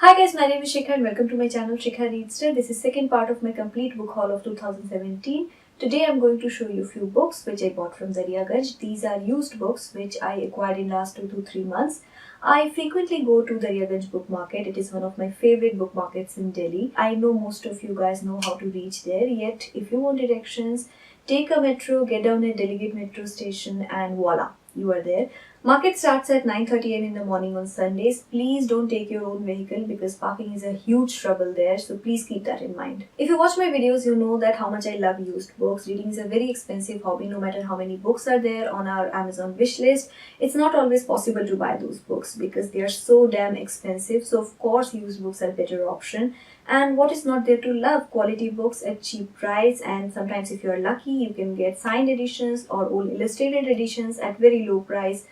Hi guys, my name is Shikha and welcome to my channel Shikha Readster. This is second part of my complete book haul of 2017. Today I'm going to show you a few books which I bought from Daryaganj. These are used books which I acquired in last 2 to 3 months. I frequently go to Daryaganj Book Market. It is one of my favorite book markets in Delhi. I know most of you guys know how to reach there, yet if you want directions, take a metro, get down at Delegate metro station and voila, you are there. Market starts at 9:30 am in the morning on Sundays. Please don't take your own vehicle because parking is a huge trouble there, so please keep that in mind. If you watch my videos, you know that how much I love used books. Reading is a very expensive hobby. No matter how many books are there on our Amazon wish list, it's not always possible to buy those books because they are so damn expensive. So of course used books are a better option. And what is not there to love? Quality books at cheap price, and sometimes if you are lucky you can get signed editions or old illustrated editions at very low price.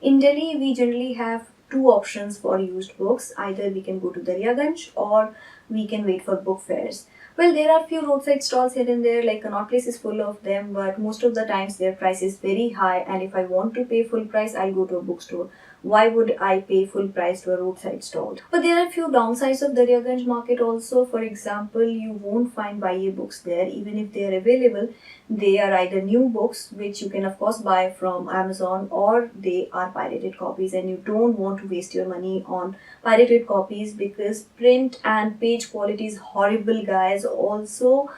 In Delhi, we generally have two options for used books. Either we can go to Daryaganj or we can wait for book fairs. Well, there are few roadside stalls here and there, like Connaught Place is full of them, but most of the times their price is very high, and if I want to pay full price, I'll go to a bookstore. Why would I pay full price to a roadside stall? But there are a few downsides of Daryaganj market also. For example, you won't find buy books there. Even if they are available, they are either new books, which you can of course buy from Amazon, or they are pirated copies, and you don't want to waste your money on pirated copies because print and page quality is horrible, guys. Also,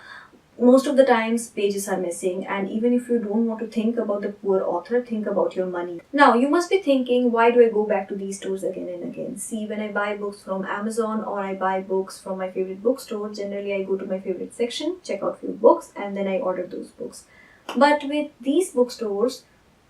most of the times pages are missing, and even if you don't want to think about the poor author, think about your money. Now you must be thinking, why do I go back to these stores again and again? See, when I buy books from Amazon or I buy books from my favorite bookstore, generally I go to my favorite section, check out few books, and then I order those books. But with these bookstores,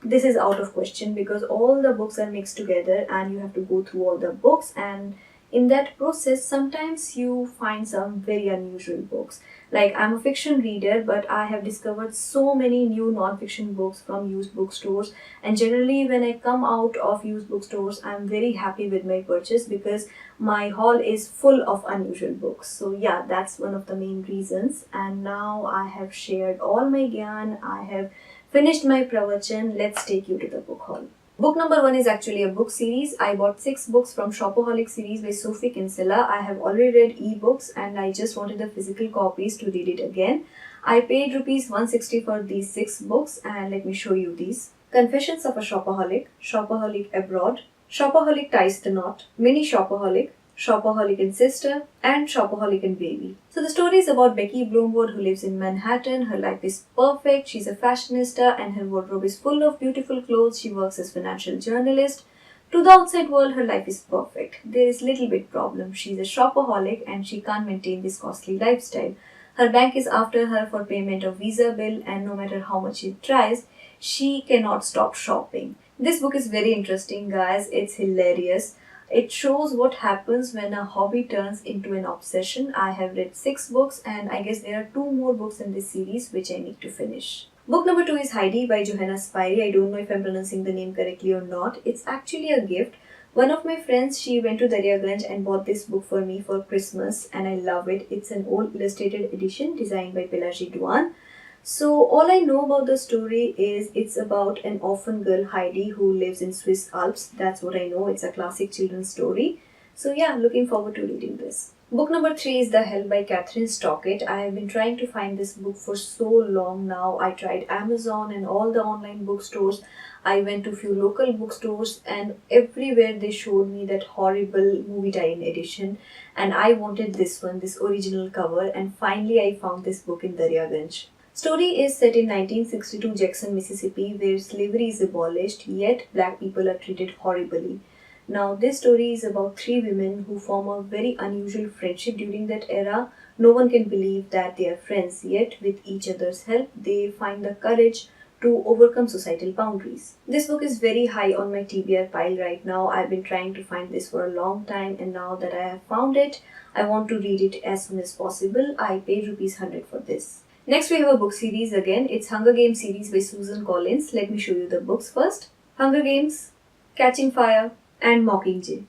this is out of question because all the books are mixed together and you have to go through all the books, and in that process sometimes you find some very unusual books. Like, I'm a fiction reader, but I have discovered so many new non-fiction books from used bookstores, and generally when I come out of used bookstores I'm very happy with my purchase because my haul is full of unusual books. So yeah, that's one of the main reasons. And now I have shared all my gyan, I have finished my pravachan. Let's take you to the book haul. Book number 1 is actually a book series. I bought 6 books from Shopaholic series by Sophie Kinsella. I have already read ebooks and I just wanted the physical copies to read it again. I paid rupees 160 for these 6 books, and let me show you these. Confessions of a Shopaholic, Shopaholic Abroad, Shopaholic Ties the Knot, Mini Shopaholic, Shopaholic and Sister, and Shopaholic and Baby. So the story is about Becky Bloomwood, who lives in Manhattan. Her life is perfect. She's a fashionista and her wardrobe is full of beautiful clothes. She works as financial journalist. To the outside world, her life is perfect. There is little bit problem. She's a shopaholic and she can't maintain this costly lifestyle. Her bank is after her for payment of visa bill, and no matter how much she tries, she cannot stop shopping. This book is very interesting, guys. It's hilarious. It shows what happens when a hobby turns into an obsession. I have read 6 books and I guess there are 2 more books in this series which I need to finish. Book number 2 is Heidi by Johanna Spyri. I don't know if I'm pronouncing the name correctly or not. It's actually a gift. One of my friends, she went to Daryaganj and bought this book for me for Christmas, and I love it. It's an old illustrated edition designed by Pelagie Duan. So all I know about the story is it's about an orphan girl, Heidi, who lives in Swiss Alps. That's what I know. It's a classic children's story. So yeah, looking forward to reading this. Book number 3 is The Hell by Catherine Stockett. I have been trying to find this book for so long now. I tried Amazon and all the online bookstores. I went to few local bookstores and everywhere they showed me that horrible movie tie-in edition, and I wanted this one, this original cover, and finally I found this book in Daryaganj. Story is set in 1962 Jackson, Mississippi, where slavery is abolished, yet black people are treated horribly. Now, this story is about 3 women who form a very unusual friendship during that era. No one can believe that they are friends, yet with each other's help, they find the courage to overcome societal boundaries. This book is very high on my TBR pile right now. I've been trying to find this for a long time, and now that I have found it, I want to read it as soon as possible. I paid rupees 100 for this. Next we have a book series again. It's Hunger Games series by Susan Collins. Let me show you the books first. Hunger Games, Catching Fire, and Mockingjay.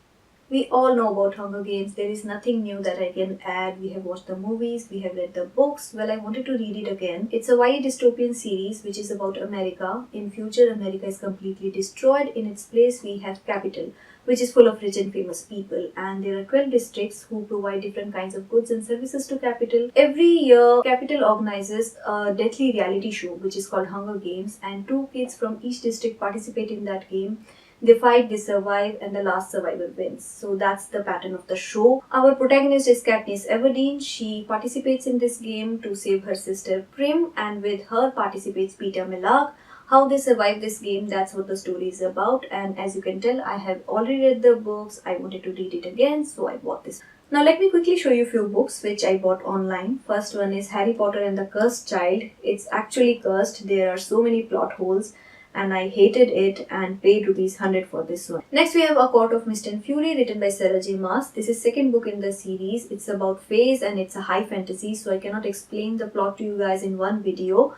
We all know about Hunger Games. There is nothing new that I can add. We have watched the movies, we have read the books. Well, I wanted to read it again. It's a YA dystopian series which is about America. In future, America is completely destroyed. In its place, we have Capitol, which is full of rich and famous people, and there are 12 districts who provide different kinds of goods and services to capital. Every year, capital organizes a deadly reality show which is called Hunger Games, and two kids from each district participate in that game. They fight, they survive, and the last survivor wins. So that's the pattern of the show. Our protagonist is Katniss Everdeen. She participates in this game to save her sister Prim, and with her participates Peeta Mellark. How they survive this game, that's what the story is about. And as you can tell, I have already read the books. I wanted to read it again, so I bought this. Now let me quickly show you a few books which I bought online. First one is Harry Potter and the Cursed Child. It's actually cursed. There are so many plot holes and I hated it and paid ₹100 for this one. Next we have A Court of Mist and Fury written by Sarah J Maas. This is second book in the series. It's about fays and it's a high fantasy, so I cannot explain the plot to you guys in one video.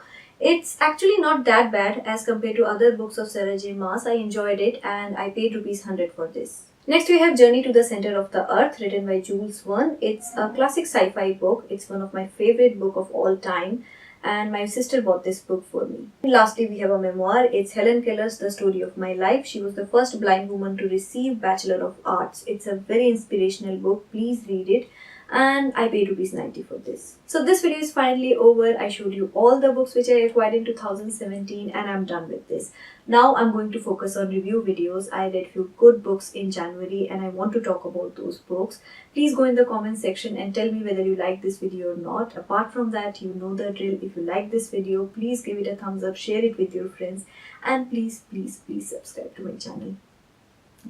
It's actually not that bad as compared to other books of Sarah J Maas. I enjoyed it and I paid ₹100 for this. Next we have Journey to the Center of the Earth written by Jules Verne. It's a classic sci-fi book. It's one of my favorite book of all time and my sister bought this book for me. Lastly we have a memoir. It's Helen Keller's The Story of My Life. She was the first blind woman to receive Bachelor of Arts. It's a very inspirational book. Please read it. And I paid ₹90 for this. So this video is finally over. I showed you all the books which I acquired in 2017 and I'm done with this. Now I'm going to focus on review videos. I read few good books in January and I want to talk about those books. Please go in the comment section and tell me whether you like this video or not. Apart from that, you know the drill. If you like this video, please give it a thumbs up, share it with your friends, and please subscribe to my channel.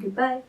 Goodbye.